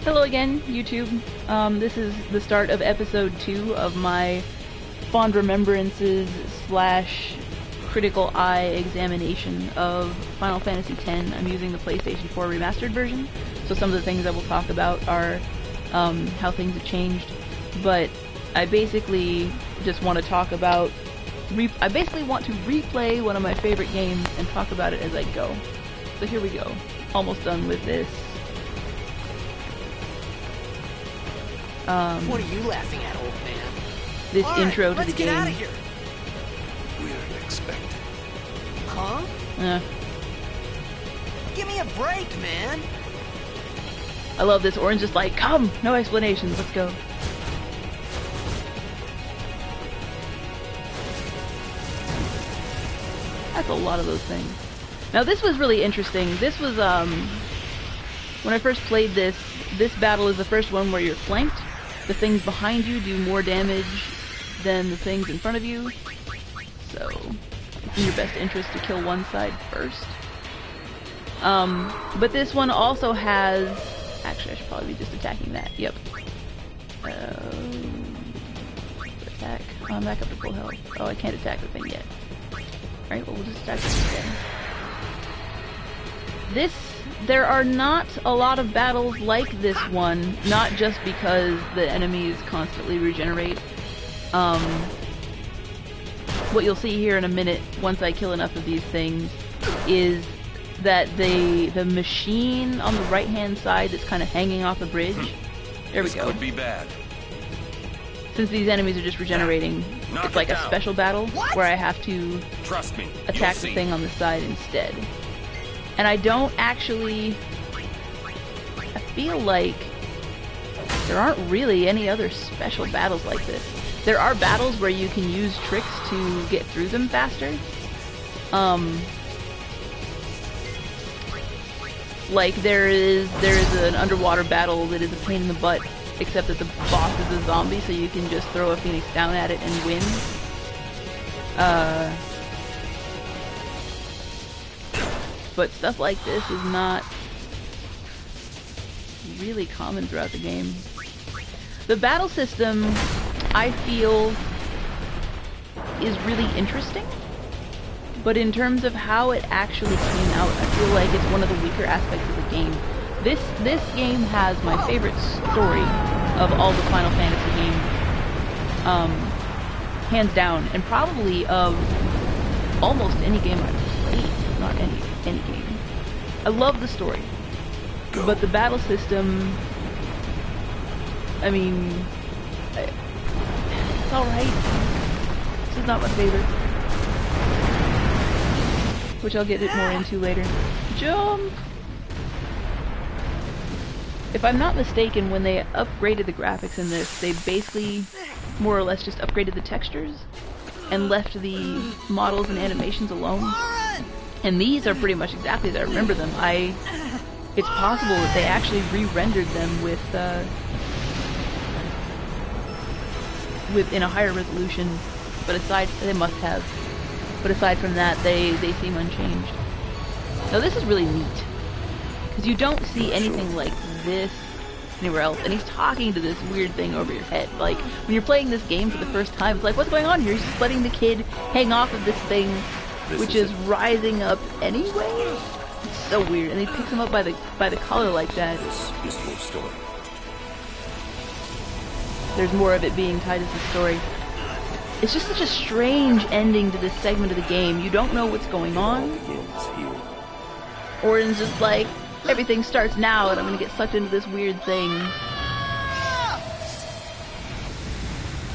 Hello again, YouTube. This is the start of episode 2 of my fond remembrances slash critical eye examination of Final Fantasy X. I'm using the PlayStation 4 remastered version, so some of the things I will talk about are how things have changed, but I basically just want to talk about I basically want to replay one of my favorite games and talk about it as I go. So here we go. Almost done with this. What are you laughing at, old man? This All intro right, to the let's get game. out of here. We're expected. Huh? Give me a break, man. I love this. Orange just like, come! No explanations, let's go. That's a lot of those things. Now this was really interesting. This was, when I first played this battle is the first one where you're flanked. The things behind you do more damage than the things in front of you. So, it's in your best interest to kill one side first. But this one also has... Actually, I should probably be just attacking that. Yep. Attack. Oh, I'm back up to full health. Oh, I can't attack the thing yet. Alright, well, we'll just attack this instead. There are not a lot of battles like this one, not just because the enemies constantly regenerate. What you'll see here in a minute, once I kill enough of these things, is that the machine on the right-hand side that's kind of hanging off the bridge, there we go. This could be bad. Since these enemies are just regenerating, it's like a special battle where I have to Trust me, attack the thing on the side instead. And I don't actually... I feel like there aren't really any other special battles like this. There are battles where you can use tricks to get through them faster. Like there is an underwater battle that is a pain in the butt, except that the boss is a zombie, so you can just throw a phoenix down at it and win. But stuff like this is not really common throughout the game. The battle system, I feel, is really interesting, but in terms of how it actually came out, I feel like it's one of the weaker aspects of the game. This game has my favorite story of all the Final Fantasy games, hands down, and probably of almost any game I've played, not any game. I love the story, but the battle system, I mean, it's alright. This is not my favorite, which I'll get it more into later. Jump! If I'm not mistaken, when they upgraded the graphics in this, they basically more or less just upgraded the textures and left the models and animations alone. And these are pretty much exactly as I remember them. It's possible that they actually re-rendered them with in a higher resolution, but they must have. But aside from that, they seem unchanged. Now this is really neat, because you don't see anything like this anywhere else, and he's talking to this weird thing over your head. Like, when you're playing this game for the first time, it's like, what's going on here? He's just letting the kid hang off of this thing, which is rising up anyway? It's so weird, and he picks him up by the collar like that. This is your story. There's more of it being tied to the story. It's just such a strange ending to this segment of the game. You don't know what's going on. Orin's just like, everything starts now and I'm gonna get sucked into this weird thing.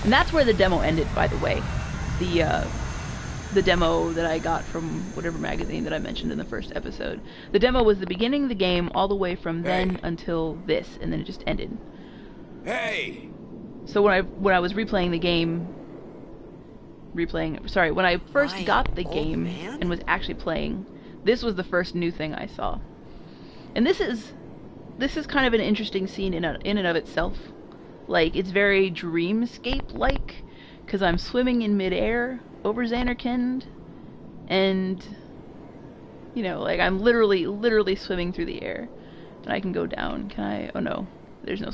And that's where the demo ended, by the way. The demo that I got from whatever magazine that I mentioned in the first episode. The demo was the beginning of the game all the way from then until this, and then it just ended. Hey! So when I was replaying the game, when I first got the game and was actually playing, this was the first new thing I saw. And this is kind of an interesting scene in and of itself. Like, it's very Dreamscape-like, because I'm swimming in midair over Zanarkand, and, you know, like, I'm literally swimming through the air. And I can go down. Can I? Oh no. there's no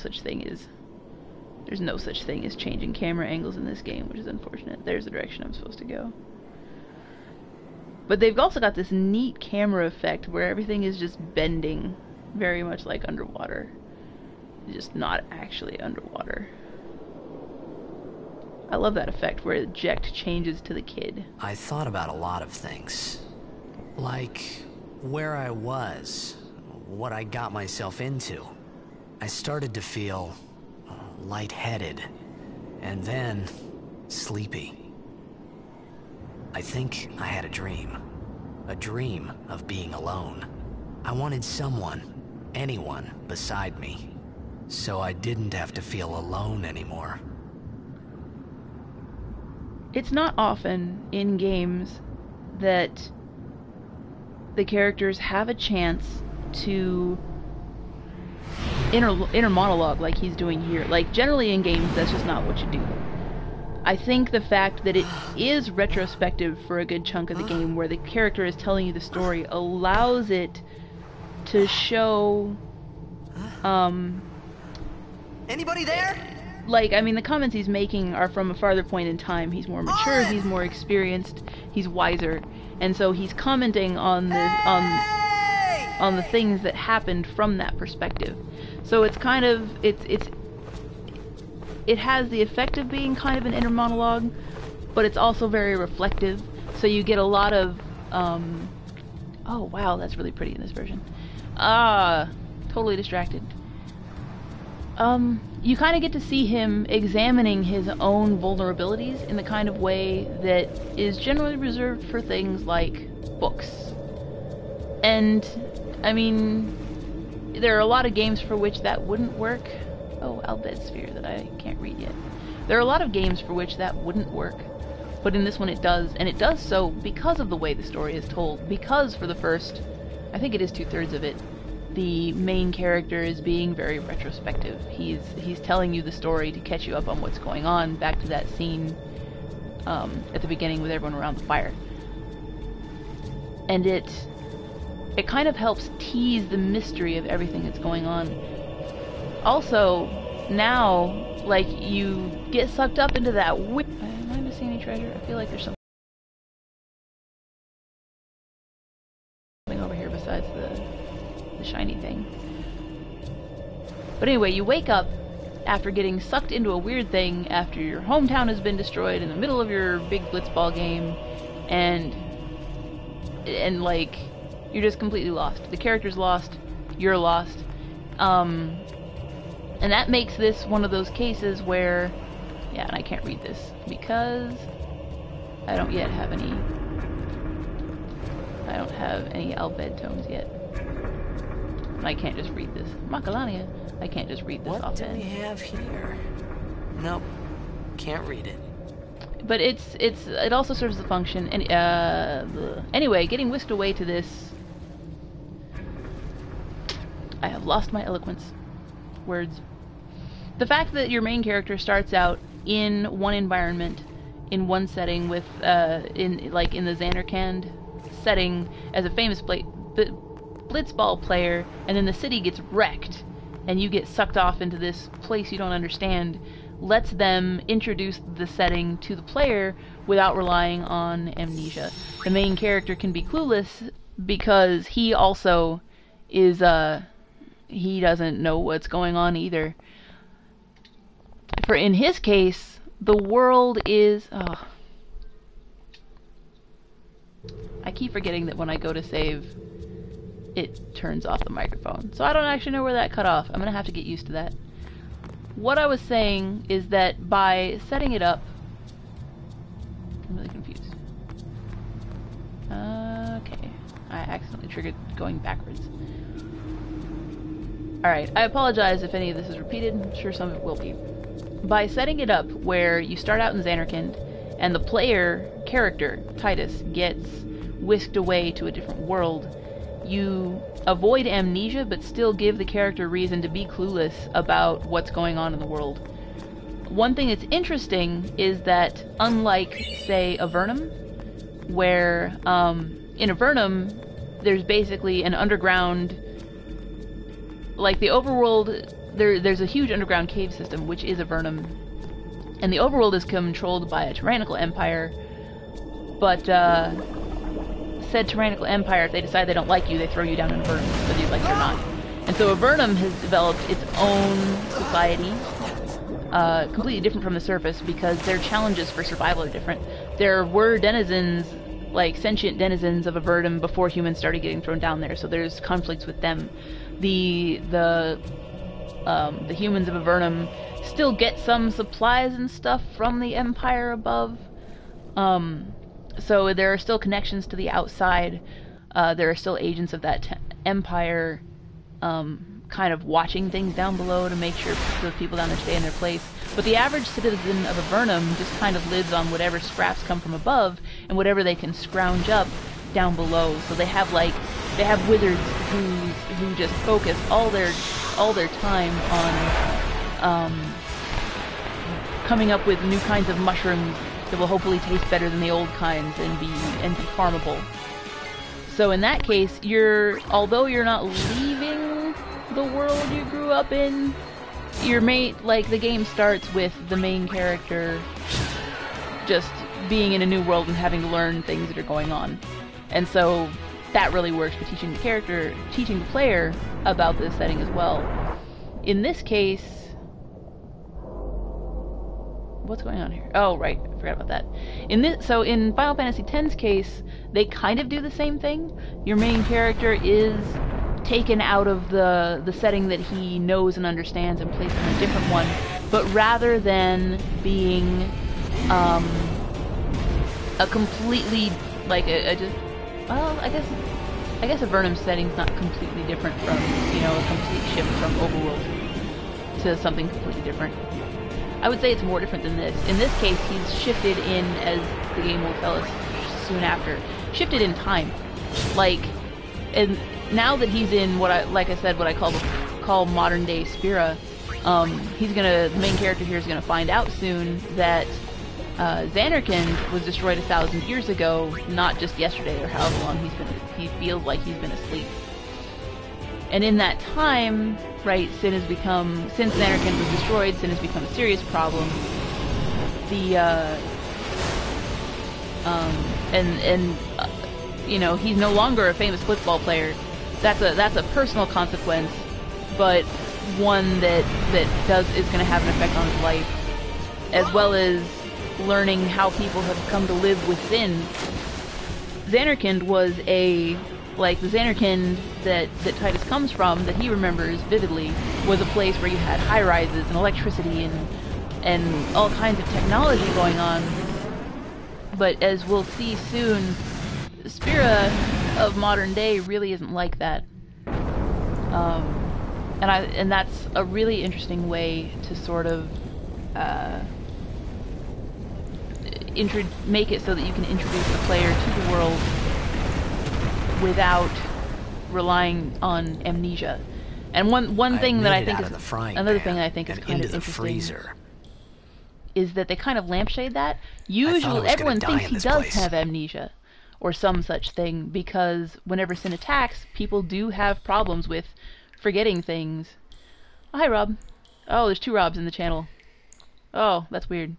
such thing as changing camera angles in this game, which is unfortunate. There's the direction I'm supposed to go. But they've also got this neat camera effect where everything is just bending, very much like underwater. Just not actually underwater. I love that effect where eject changes to the kid. I thought about a lot of things. Like where I was, what I got myself into. I started to feel lightheaded, and then sleepy. I think I had a dream of being alone. I wanted someone, anyone beside me, so I didn't have to feel alone anymore. It's not often in games that the characters have a chance to inner monologue like he's doing here. Like, generally in games, that's just not what you do. I think the fact that it is retrospective for a good chunk of the game, where the character is telling you the story, allows it to show, Anybody there? like, I mean, the comments he's making are from a farther point in time. He's more mature, he's more experienced, he's wiser, and so he's commenting on the things that happened from that perspective. So it's kind of, it has the effect of being kind of an inner monologue, but it's also very reflective. So you get a lot of, oh wow, that's really pretty in this version. Totally distracted. You kind of get to see him examining his own vulnerabilities in the kind of way that is generally reserved for things like books. And, I mean, there are a lot of games for which that wouldn't work. Oh, Albed Sphere that I can't read yet. There are a lot of games for which that wouldn't work, but in this one it does, and it does so because of the way the story is told. Because for the first, I think it is 2/3 of it, the main character is being very retrospective. He's telling you the story to catch you up on what's going on, back to that scene at the beginning with everyone around the fire. And it kind of helps tease the mystery of everything that's going on. Also, now, like, you get sucked up into that am I missing any treasure? I feel like there's something over here besides the shiny thing. But anyway, you wake up after getting sucked into a weird thing after your hometown has been destroyed in the middle of your big blitzball game, and like, you're just completely lost. The character's lost, you're lost. And that makes this one of those cases where, yeah, and I can't read this because I don't yet have any, Albed tomes yet. And I can't just read this. Macalania, I can't just read this What offhand. do we have here? Nope, can't read it. But it also serves the function, and anyway, getting whisked away to this, I have lost my eloquence. Words. The fact that your main character starts out in one environment, in one setting, with in the Zanarkand setting as a famous blitzball player, and then the city gets wrecked and you get sucked off into this place you don't understand, lets them introduce the setting to the player without relying on amnesia. The main character can be clueless because he also is he doesn't know what's going on either. For in his case, the world is... Oh. I keep forgetting that when I go to save, it turns off the microphone. So I don't actually know where that cut off. I'm going to have to get used to that. What I was saying is that by setting it up... I'm really confused. Okay. I accidentally triggered going backwards. Alright, I apologize if any of this is repeated. I'm sure some of it will be. By setting it up where you start out in Zanarkand, and the player character, Titus, gets whisked away to a different world, you avoid amnesia but still give the character reason to be clueless about what's going on in the world. One thing that's interesting is that, unlike, say, Avernum, where in Avernum there's basically an underground... Like, the overworld there's a huge underground cave system, which is Avernum, and the overworld is controlled by a tyrannical empire. But said tyrannical empire, if they decide they don't like you, they throw you down in Avernum, whether you like it or not. And so Avernum has developed its own society, completely different from the surface, because their challenges for survival are different. There were denizens, like sentient denizens of Avernum before humans started getting thrown down there, so there's conflicts with them. The humans of Avernum still get some supplies and stuff from the empire above. So there are still connections to the outside. There are still agents of that empire kind of watching things down below to make sure the people down there stay in their place. But the average citizen of Avernum just kind of lives on whatever scraps come from above and whatever they can scrounge up down below. So they have wizards who just focus all their time on coming up with new kinds of mushrooms that will hopefully taste better than the old kinds and be farmable. So in that case, although you're not leaving the world you grew up in, the game starts with the main character just being in a new world and having to learn things that are going on. And so that really works for teaching the player about this setting as well. In this case, what's going on here? Oh, right, I forgot about that. In Final Fantasy X's case, they kind of do the same thing. Your main character is taken out of the setting that he knows and understands and placed in a different one, but rather than being a completely I guess Avernum's setting's not completely different from a complete shift from Overworld to something completely different. I would say it's more different than this. In this case, he's shifted in, as the game will tell us soon after, shifted in time. And now that he's in what I call modern day Spira, the main character here is gonna find out soon that Zanarkand was destroyed 1,000 years ago, not just yesterday or however long he feels like he's been asleep. And in that time, right, since Zanarkand was destroyed, sin has become a serious problem. He's no longer a famous football player. That's a personal consequence, but one that is going to have an effect on his life, as well as learning how people have come to live within. Zanarkand was the Zanarkand that Titus comes from, that he remembers vividly, was a place where you had high-rises and electricity and all kinds of technology going on. But as we'll see soon, Spira of modern day really isn't like that. And that's a really interesting way to sort of make it so that you can introduce the player to the world without relying on amnesia. And one thing that I think is another thing I think is kind of interesting is that they kind of lampshade that. Usually everyone thinks he does have amnesia or some such thing, because whenever Sin attacks, people do have problems with forgetting things. Oh, hi, Rob. Oh, there's 2 Robs in the channel. Oh, that's weird.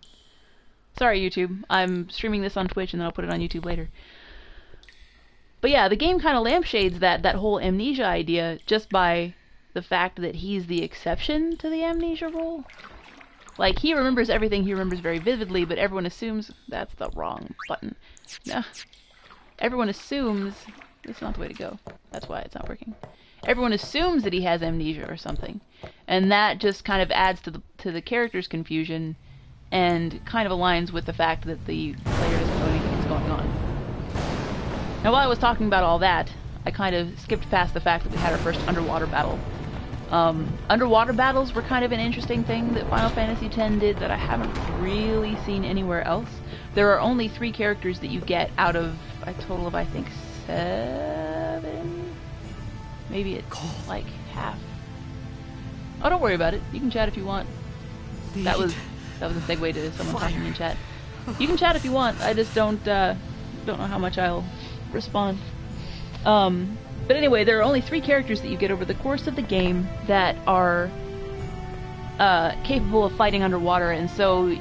Sorry, YouTube. I'm streaming this on Twitch and then I'll put it on YouTube later. But yeah, the game kind of lampshades that whole amnesia idea just by the fact that he's the exception to the amnesia rule. Like, he remembers everything, he remembers very vividly, but everyone assumes that's the wrong button. No. Everyone assumes that's not the way to go. That's why it's not working. Everyone assumes that he has amnesia or something, and that just kind of adds to the character's confusion and kind of aligns with the fact that the player doesn't know anything's going on. Now, while I was talking about all that, I kind of skipped past the fact that we had our first underwater battle. Underwater battles were kind of an interesting thing that Final Fantasy X did that I haven't really seen anywhere else. There are only 3 characters that you get out of a total of, I think, 7? Maybe it's like half. Oh, don't worry about it. You can chat if you want. That was a segue to someone talking in chat. You can chat if you want. I just don't know how much I'll respond. But anyway, there are only 3 characters that you get over the course of the game that are capable of fighting underwater, and so,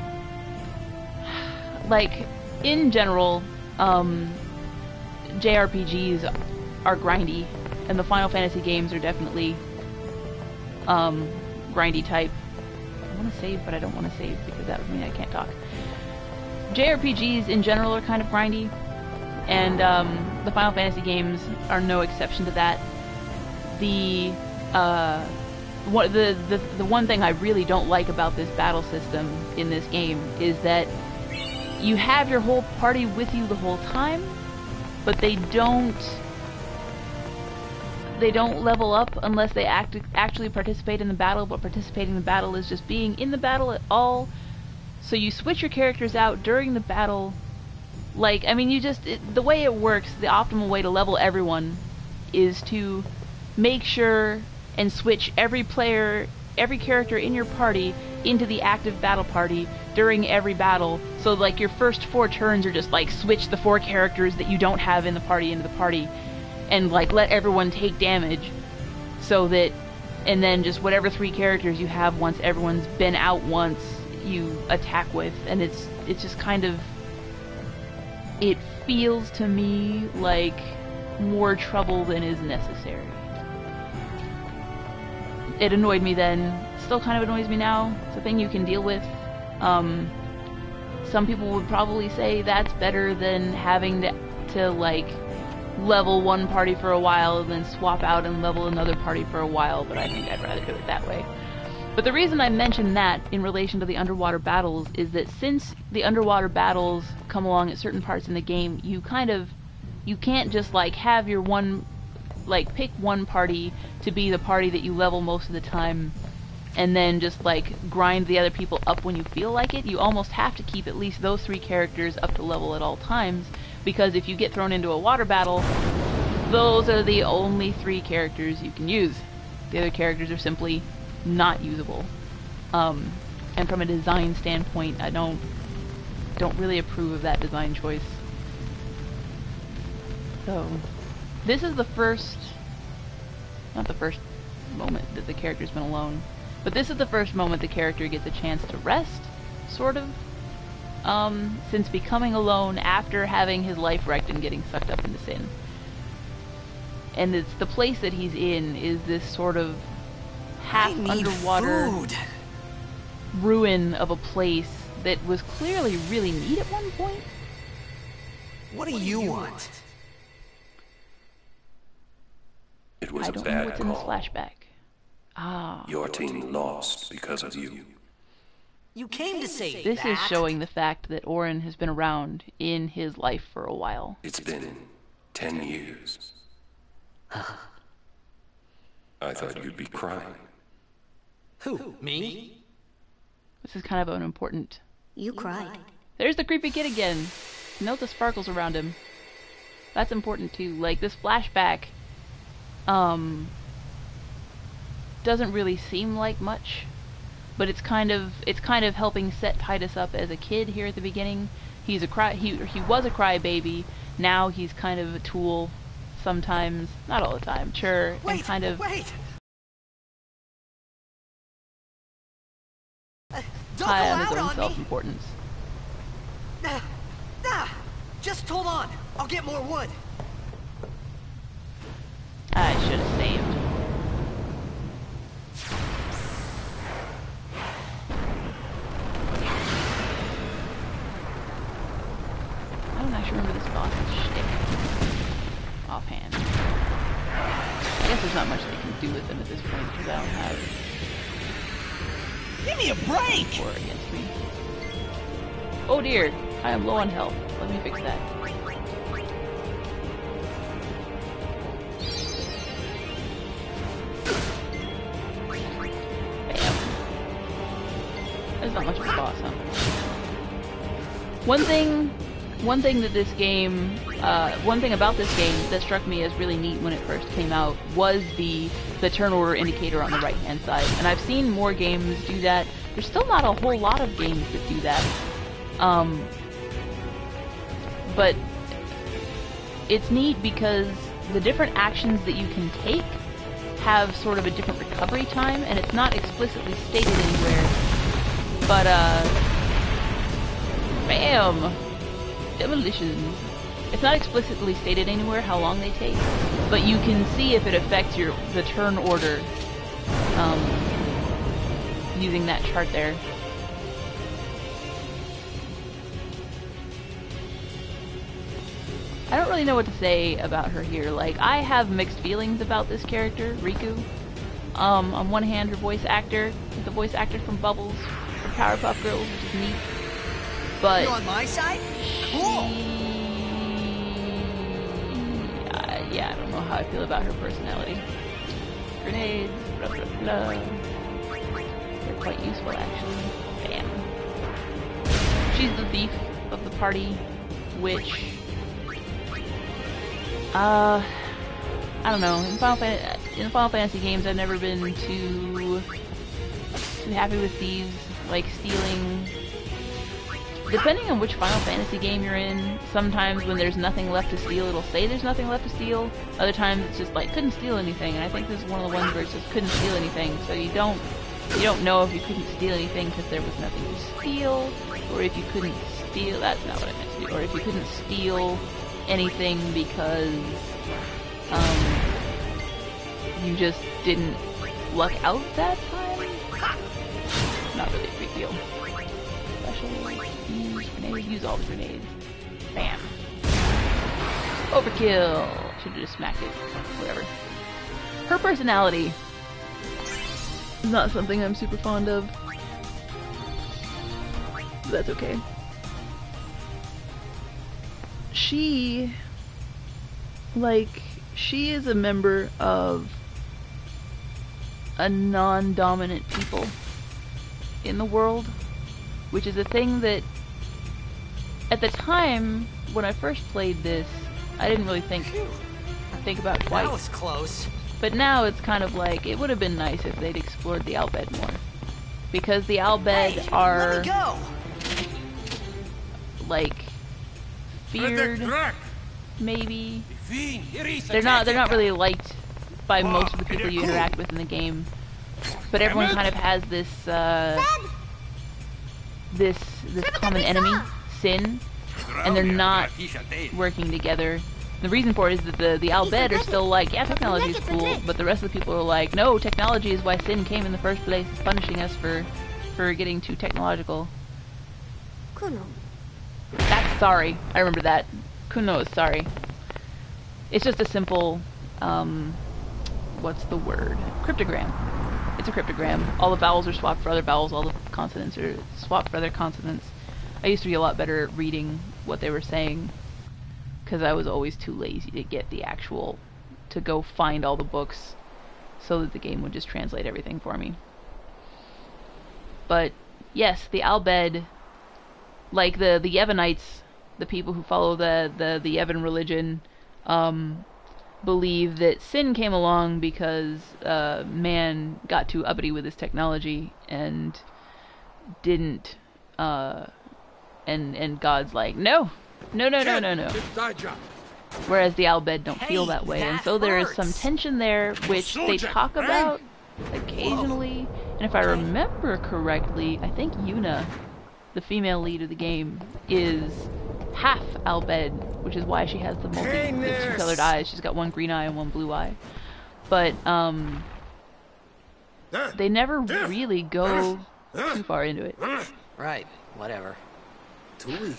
like, in general, JRPGs are grindy, and the Final Fantasy games are definitely grindy type. I want to save, but I don't want to save because that would mean I can't talk. JRPGs in general are kind of grindy, and the Final Fantasy games are no exception to that. The one thing I really don't like about this battle system in this game is that you have your whole party with you the whole time, but they don't level up unless they actually participate in the battle, but participating in the battle is just being in the battle at all. So you switch your characters out during the battle. Like, I mean, the way it works, the optimal way to level everyone is to make sure and switch every character in your party into the active battle party during every battle. So, like, your first 4 turns are just, like, switch the 4 characters that you don't have in the party into the party, and, like, let everyone take damage, so that, and then just whatever 3 characters you have once everyone's been out once, you attack with, and it's just kind of, it feels to me like more trouble than is necessary. It annoyed me then, still kind of annoys me now. It's a thing you can deal with. Some people would probably say that's better than having to like level one party for a while and then swap out and level another party for a while, but I think I'd rather do it that way. But the reason I mention that in relation to the underwater battles is that since the underwater battles come along at certain parts in the game, you can't just like have your one, like pick one party to be the party that you level most of the time and then just like grind the other people up when you feel like it. You almost have to keep at least those 3 characters up to level at all times, because if you get thrown into a water battle, those are the only 3 characters you can use. The other characters are simply not usable. And from a design standpoint, I don't really approve of that design choice. So, this is the first, not the first moment that the character's been alone, but this is the first moment the character gets a chance to rest, sort of, since becoming alone after having his life wrecked and getting sucked up into sin. And it's the place that he's in is this sort of half underwater ruin of a place that was clearly really neat at one point. What do you want? It was I a don't know bad what's in this call. flashback. Ah. Your team lost because of you. You came to say This that? is showing the fact that Orin has been around in his life for a while. It's been 10 years. I thought you'd be crying. Who, me? This is kind of an important... You cried. There's the creepy kid again. Note the sparkles around him. That's important too. Like, this flashback, doesn't really seem like much, but it's kind of helping set Titus up as a kid here at the beginning. He was a crybaby. Now he's kind of a tool sometimes, not all the time, sure, and kind of high on his own self-importance. Just hold on. I'll get more wood. I should have saved. I don't actually remember this boss's shtick offhand. I guess there's not much they can do with him at this point because I don't have Give me a break! war against me. Oh dear, I am low on health. Let me fix that. Bam. There's not much of a boss, huh? One thing about this game that struck me as really neat when it first came out was the turn order indicator on the right hand side. And I've seen more games do that. There's still not a whole lot of games that do that. But it's neat because the different actions that you can take have sort of a different recovery time, and it's not explicitly stated anywhere. But, bam! Demolitions. It's not explicitly stated anywhere how long they take, but you can see if it affects the turn order, using that chart there. I don't really know what to say about her here. Like, I have mixed feelings about this character, Riku. On one hand, her voice actor, the voice actor from Bubbles, for Powerpuff Girls, which is neat. But You on my side? Cool. Yeah, I don't know how I feel about her personality. Grenades, blah blah blah. They're quite useful, actually. Bam. She's the thief of the party, which I don't know. In Final Fantasy games, I've never been too happy with thieves, like stealing. Depending on which Final Fantasy game you're in, sometimes when there's nothing left to steal, it'll say there's nothing left to steal. Other times it's just like couldn't steal anything, and I think this is one of the ones where it just couldn't steal anything. So you don't know if you couldn't steal anything because there was nothing to steal, or if you couldn't steal. That's not what I meant to do. Or if you couldn't steal anything because you just didn't luck out that time. Not really a big deal. Special use grenades. Use all the grenades. Bam. Overkill. Should have just smacked it. Whatever. Her personality is not something I'm super fond of. But that's okay. She is a member of a non-dominant people in the world, which is a thing that at the time when I first played this, I didn't really think about twice. That was close. But now it's kind of like, it would have been nice if they'd explored the Al Bhed more. Because the Al Bhed are, let me go. like, feared, maybe. They're not really liked by most of the people you interact with in the game. But everyone kind of has this, this common enemy, Sin, and they're not working together. The reason for it is that the Al Bhed are still like, yeah, technology is cool, but the rest of the people are like, no, technology is why Sin came in the first place. It's punishing us for getting too technological. Kuno. That's sorry. I remember that. Kuno is sorry. It's just a simple, what's the word? Cryptogram. It's a cryptogram. All the vowels are swapped for other vowels, all the consonants are swapped for other consonants. I used to be a lot better at reading what they were saying, because I was always too lazy to get the actual, to go find all the books, so that the game would just translate everything for me. But, yes, the Al Bhed, like the Yevonites, the people who follow the Yevon religion, believe that Sin came along because man got too uppity with his technology and didn't and God's like, no. Whereas the Al Bhed don't feel that way, and so there is some tension there, which they talk about occasionally. And if I remember correctly, I think Yuna, the female lead of the game, is half Al Bhed, which is why she has the two-colored eyes. She's got one green eye and one blue eye. But they never really go too far into it. Right, whatever. Right,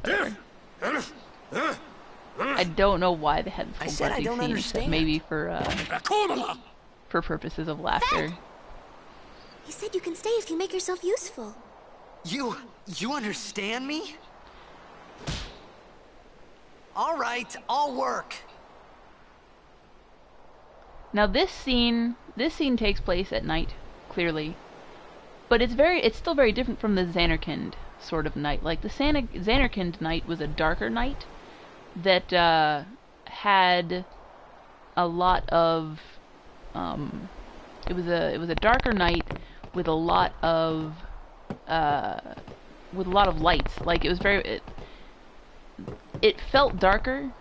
whatever. I don't know why they had this whole blessing scene, except maybe for purposes of laughter. He said you can stay if you make yourself useful. You understand me? All right, I'll work. Now this scene takes place at night, clearly. But it's still very different from the Zanarkand sort of night. Like the Zanarkand night was a darker night that had a lot of it was a darker night with a lot of lights. Like it was it felt darker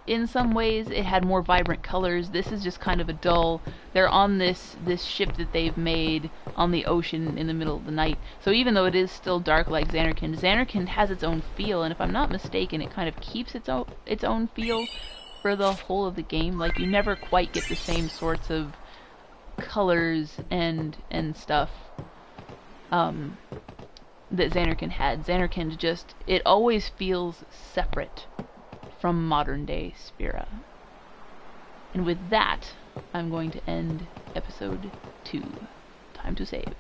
in some ways it had more vibrant colors. This is just kind of a dull. They're on this ship that they've made on the ocean in the middle of the night. So even though it is still dark like Zanarkand, Zanarkand has its own feel, and if I'm not mistaken, it kind of keeps its own feel for the whole of the game. Like, you never quite get the same sorts of colors and stuff that Zanarkand had. Zanarkand just, it always feels separate from modern day Spira. And with that, I'm going to end episode 2. Time to save.